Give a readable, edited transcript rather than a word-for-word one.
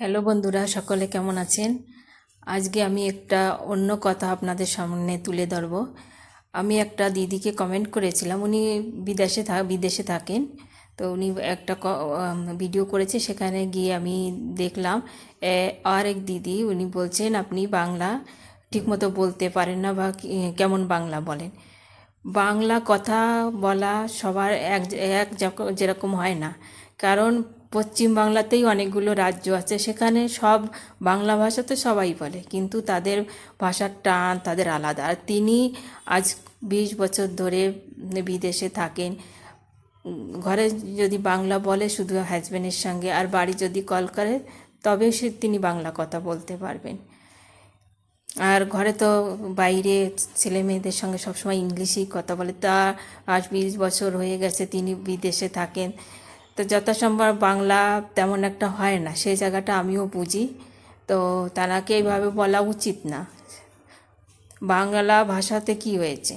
Hello বন্ধুরা, সকলে কেমন আছেন? আজকে আমি একটা অন্য কথা আপনাদের সামনে তুলে ধরব। আমি একটা দিদিকে কমেন্ট করেছিলাম, উনি বিদেশে থাকেন। তো উনি একটা ভিডিও করেছে, সেখানে গিয়ে আমি দেখলাম আর এক দিদি উনি বলছেন আপনি বাংলা ঠিকমতো বলতে পারেন না বা কেমন বাংলা বলেন। বাংলা কথা বলা সবার যেরকম হয় না, কারণ পশ্চিম বাংলাতেই অনেকগুলো রাজ্য আছে, সেখানে সব বাংলা ভাষা তো সবাই বলে, কিন্তু তাদের ভাষার টান তাদের আলাদা। আর তিনি আজ 20 বছর ধরে বিদেশে থাকেন। ঘরে যদি বাংলা বলে শুধু হাজব্যান্ডের সঙ্গে, আর বাড়ি যদি কল করে তবে তিনি বাংলা কথা বলতে পারবেন। আর ঘরে তো বাইরে ছেলে মেয়েদের সঙ্গে সবসময় ইংলিশেই কথা বলে। তা আজ 20 বছর হয়ে গেছে তিনি বিদেশে থাকেন, তো যথাসম্ভব বাংলা তেমন একটা হয় না, সেই জায়গাটা আমিও বুঝি। তো তাকে এইভাবে বলা উচিত না। বাংলা ভাষাতে কি হয়েছে,